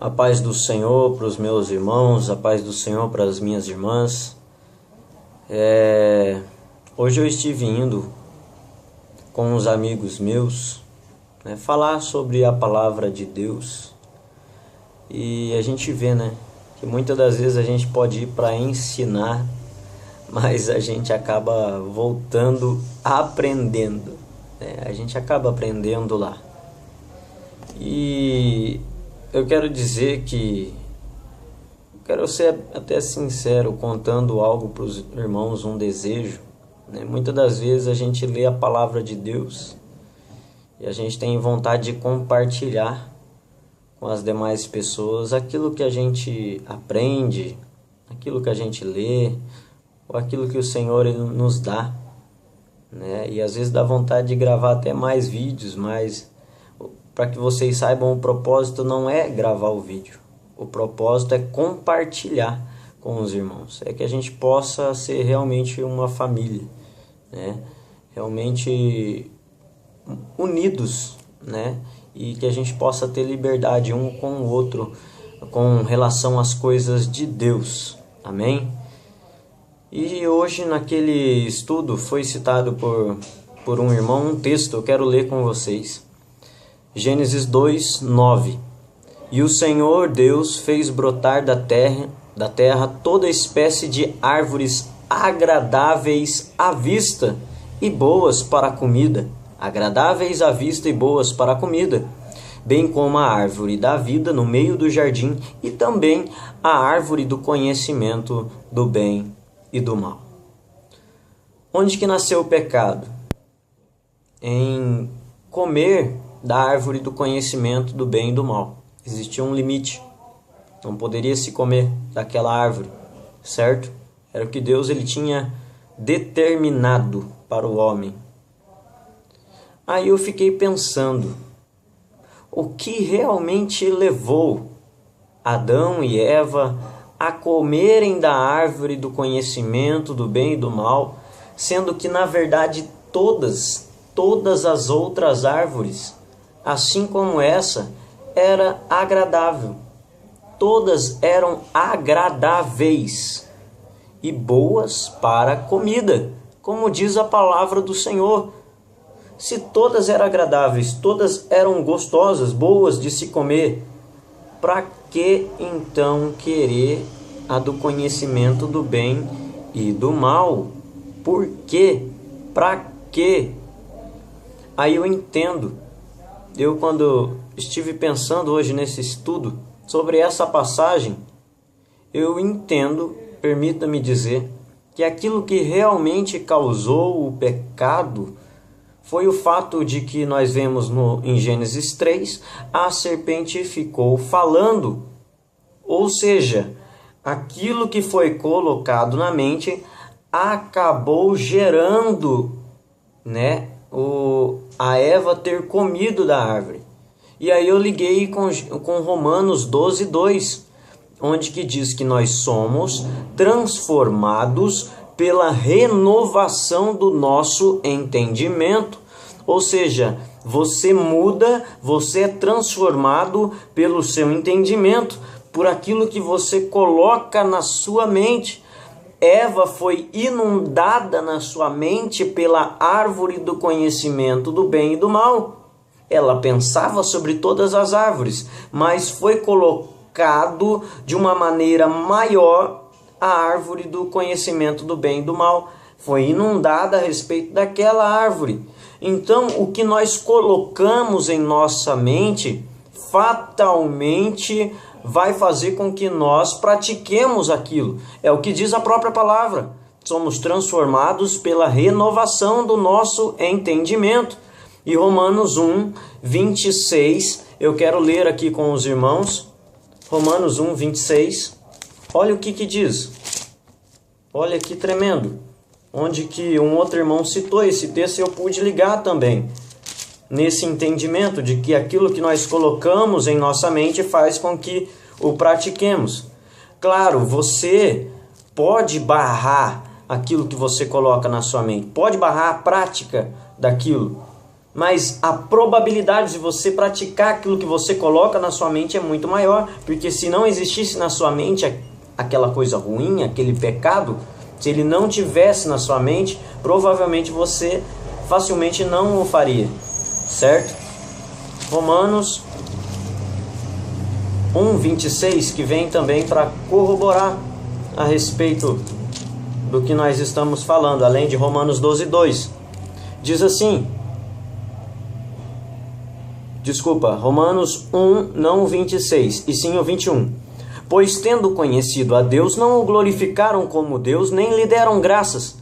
A paz do Senhor para os meus irmãos, a paz do Senhor para as minhas irmãs. Hoje eu estive indo com uns amigos meus, falar sobre a palavra de Deus. E a gente vê, que muitas das vezes a gente pode ir para ensinar, mas a gente acaba voltando aprendendo. A gente acaba aprendendo lá. E eu quero dizer que quero ser até sincero, contando algo para os irmãos, um desejo. Muitas das vezes a gente lê a palavra de Deus e a gente tem vontade de compartilhar com as demais pessoas aquilo que a gente aprende, aquilo que a gente lê, ou aquilo que o Senhor ele nos dá. E às vezes dá vontade de gravar até mais vídeos, mas para que vocês saibam, o propósito não é gravar o vídeo. O propósito é compartilhar com os irmãos. É que a gente possa ser realmente uma família, realmente unidos, e que a gente possa ter liberdade um com o outro com relação às coisas de Deus. Amém? E hoje naquele estudo foi citado por um irmão um texto, eu quero ler com vocês. Gênesis 2, 9. E o Senhor Deus fez brotar da terra toda espécie de árvores agradáveis à vista e boas para a comida. Agradáveis à vista e boas para a comida, bem como a árvore da vida no meio do jardim e também a árvore do conhecimento do bem e do mal. Onde que nasceu o pecado? Em comer da árvore do conhecimento do bem e do mal. Existia um limite. Não poderia se comer daquela árvore, certo? Era o que Deus ele tinha determinado para o homem. Aí eu fiquei pensando, o que realmente levou Adão e Eva a comerem da árvore do conhecimento do bem e do mal, sendo que na verdade todas as outras árvores, assim como essa, era agradável. Todas eram agradáveis e boas para a comida, como diz a palavra do Senhor. Se todas eram agradáveis, todas eram gostosas, boas de se comer, para que então querer a do conhecimento do bem e do mal? Por quê? Para quê? Aí eu entendo. Eu, quando estive pensando hoje nesse estudo sobre essa passagem, eu entendo, permita-me dizer, que aquilo que realmente causou o pecado foi o fato de que nós vemos em Gênesis 3, a serpente ficou falando. Ou seja, aquilo que foi colocado na mente acabou gerando, a Eva ter comido da árvore. E aí eu liguei com Romanos 12, 2, onde que diz que nós somos transformados pela renovação do nosso entendimento. Ou seja, você muda, você é transformado pelo seu entendimento, por aquilo que você coloca na sua mente. Eva foi inundada na sua mente pela árvore do conhecimento do bem e do mal. Ela pensava sobre todas as árvores, mas foi colocado de uma maneira maior a árvore do conhecimento do bem e do mal. Foi inundada a respeito daquela árvore. Então, o que nós colocamos em nossa mente, fatalmente vai fazer com que nós pratiquemos aquilo. É o que diz a própria palavra. Somos transformados pela renovação do nosso entendimento. E Romanos 1, 26, eu quero ler aqui com os irmãos. Romanos 1, 26. Olha o que diz. Olha que tremendo. Onde que um outro irmão citou esse texto e eu pude ligar também. Nesse entendimento de que aquilo que nós colocamos em nossa mente faz com que o pratiquemos. Claro, você pode barrar aquilo que você coloca na sua mente, pode barrar a prática daquilo, mas a probabilidade de você praticar aquilo que você coloca na sua mente é muito maior, porque se não existisse na sua mente aquela coisa ruim, aquele pecado, se ele não tivesse na sua mente, provavelmente você facilmente não o faria, certo? Romanos 1:26, que vem também para corroborar a respeito do que nós estamos falando, além de Romanos 12:2. Diz assim, Romanos 1, não o 26, e sim o 21. Pois tendo conhecido a Deus, não o glorificaram como Deus, nem lhe deram graças.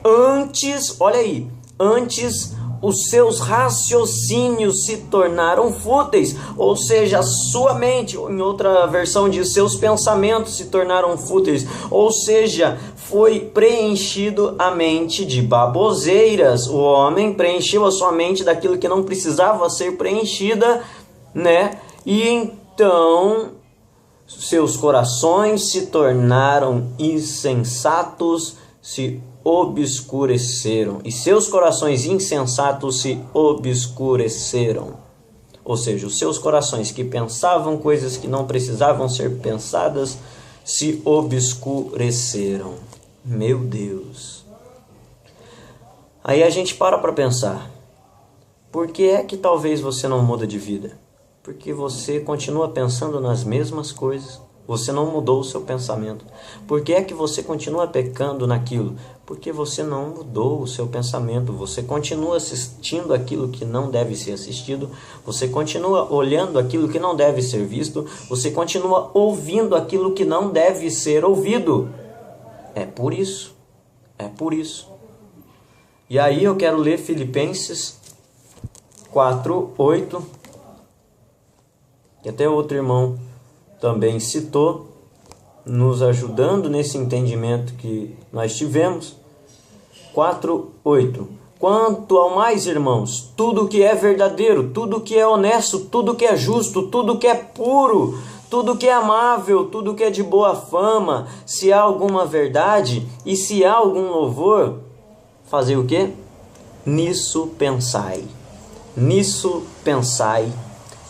Antes, olha aí, antes os seus raciocínios se tornaram fúteis, ou seja, a sua mente, ou em outra versão diz, seus pensamentos se tornaram fúteis, ou seja, foi preenchido a mente de baboseiras. O homem preencheu a sua mente daquilo que não precisava ser preenchida, né? E então seus corações se tornaram insensatos, se obscureceram, e seus corações insensatos se obscureceram. Ou seja, os seus corações que pensavam coisas que não precisavam ser pensadas se obscureceram. Meu Deus. Aí a gente para pensar. Por que é que talvez você não muda de vida? Porque você continua pensando nas mesmas coisas. Você não mudou o seu pensamento. Por que é que você continua pecando naquilo? Porque você não mudou o seu pensamento. Você continua assistindo aquilo que não deve ser assistido. Você continua olhando aquilo que não deve ser visto. Você continua ouvindo aquilo que não deve ser ouvido. É por isso. É por isso. E aí eu quero ler Filipenses 4:8. Que até outro irmão também citou, nos ajudando nesse entendimento que nós tivemos. 4:8. Quanto ao mais, irmãos, tudo que é verdadeiro, tudo que é honesto, tudo que é justo, tudo que é puro, tudo que é amável, tudo que é de boa fama, se há alguma verdade e se há algum louvor, fazer o quê? Nisso pensai. Nisso pensai.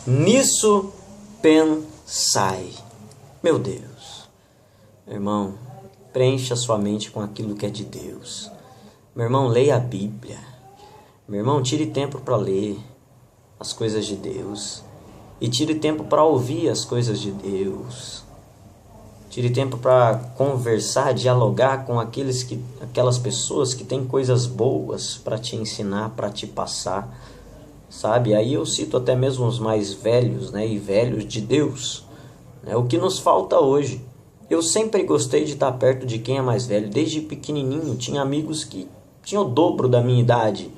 Nisso pensai. Meu Deus. Meu irmão, preencha sua mente com aquilo que é de Deus. Meu irmão, leia a Bíblia. Meu irmão, tire tempo para ler as coisas de Deus. E tire tempo para ouvir as coisas de Deus. Tire tempo para conversar, dialogar com aquelas pessoas que têm coisas boas para te ensinar, para te passar. Sabe? Aí eu cito até mesmo os mais velhos, né? E velhos de Deus. Né? O que nos falta hoje. Eu sempre gostei de estar perto de quem é mais velho. Desde pequenininho tinha amigos que tinham o dobro da minha idade.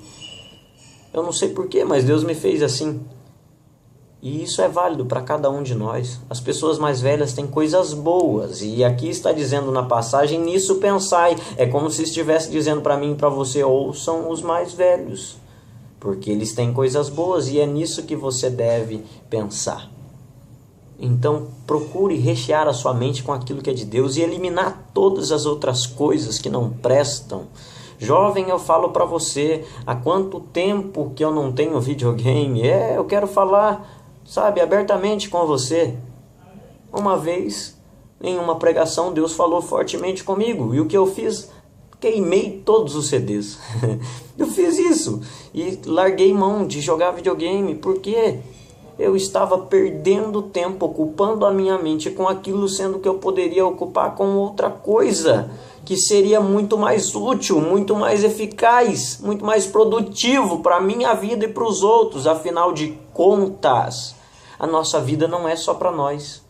Eu não sei porquê, mas Deus me fez assim. E isso é válido para cada um de nós. As pessoas mais velhas têm coisas boas. E aqui está dizendo na passagem, nisso pensai. É como se estivesse dizendo para mim e para você, ouçam os mais velhos. Porque eles têm coisas boas e é nisso que você deve pensar. Então procure rechear a sua mente com aquilo que é de Deus e eliminar todas as outras coisas que não prestam. Jovem, eu falo para você, há quanto tempo que eu não tenho videogame? Eu quero falar, sabe, abertamente com você. Uma vez, em uma pregação, Deus falou fortemente comigo. E o que eu fiz? Queimei todos os CDs. Eu fiz isso. E larguei mão de jogar videogame. Porque eu estava perdendo tempo, ocupando a minha mente com aquilo, sendo que eu poderia ocupar com outra coisa. Que seria muito mais útil, muito mais eficaz, muito mais produtivo para a minha vida e para os outros. Afinal de contas, a nossa vida não é só para nós.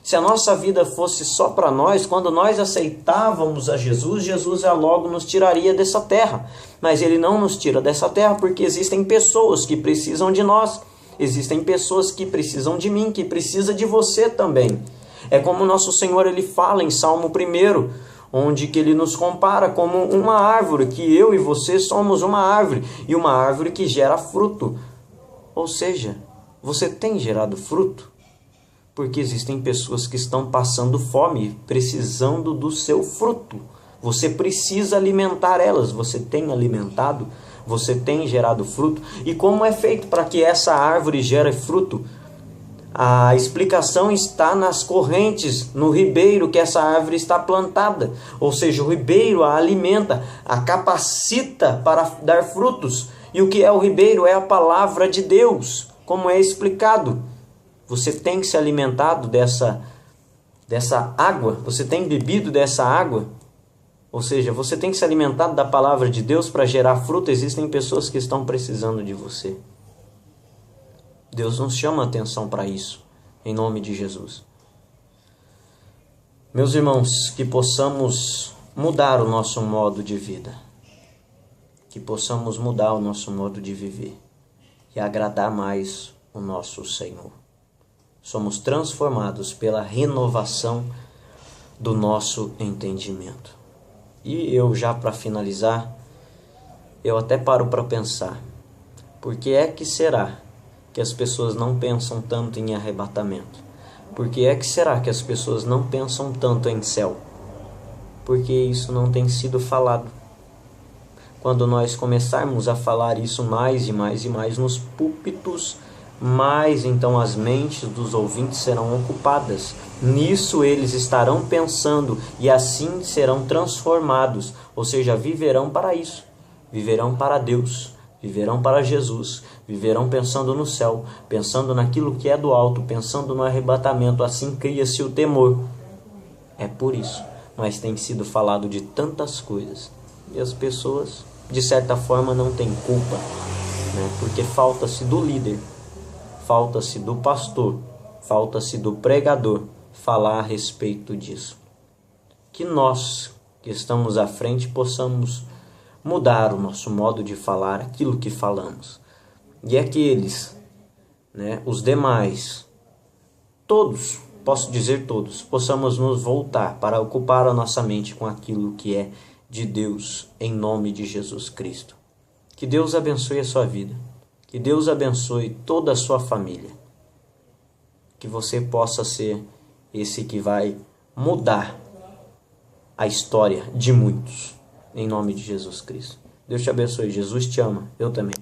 Se a nossa vida fosse só para nós, quando nós aceitávamos a Jesus, Jesus já logo nos tiraria dessa terra. Mas Ele não nos tira dessa terra porque existem pessoas que precisam de nós. Existem pessoas que precisam de mim, que precisam de você também. É como o nosso Senhor ele fala em Salmo 1, onde que Ele nos compara como uma árvore, que eu e você somos uma árvore, e uma árvore que gera fruto. Ou seja, você tem gerado fruto? Porque existem pessoas que estão passando fome, precisando do seu fruto. Você precisa alimentar elas. Você tem alimentado? Você tem gerado fruto? E como é feito para que essa árvore gere fruto? A explicação está nas correntes, no ribeiro que essa árvore está plantada. Ou seja, o ribeiro a alimenta, a capacita para dar frutos. E o que é o ribeiro? É a palavra de Deus, como é explicado. Você tem se alimentado dessa água? Você tem bebido dessa água? Ou seja, você tem se alimentado da palavra de Deus para gerar fruto? Existem pessoas que estão precisando de você. Deus nos chama a atenção para isso, em nome de Jesus. Meus irmãos, que possamos mudar o nosso modo de vida, que possamos mudar o nosso modo de viver e agradar mais o nosso Senhor. Somos transformados pela renovação do nosso entendimento. E eu já para finalizar, eu até paro para pensar, por que é que será que as pessoas não pensam tanto em arrebatamento? Por que é que será que as pessoas não pensam tanto em céu? Porque isso não tem sido falado. Quando nós começarmos a falar isso mais e mais e mais nos púlpitos, mais então as mentes dos ouvintes serão ocupadas. Nisso eles estarão pensando e assim serão transformados, ou seja, viverão para isso, viverão para Deus, viverão para Jesus, viverão pensando no céu, pensando naquilo que é do alto, pensando no arrebatamento. Assim cria-se o temor. É por isso, mas tem sido falado de tantas coisas e as pessoas, de certa forma, não têm culpa, né? Porque falta-se do líder, falta-se do pastor, falta-se do pregador falar a respeito disso. Que nós, que estamos à frente, possamos mudar o nosso modo de falar, aquilo que falamos. E aqueles, né, os demais, todos, posso dizer todos, possamos nos voltar para ocupar a nossa mente com aquilo que é de Deus, em nome de Jesus Cristo. Que Deus abençoe a sua vida. Que Deus abençoe toda a sua família. Que você possa ser esse que vai mudar a história de muitos. Em nome de Jesus Cristo. Deus te abençoe. Jesus te ama. Eu também.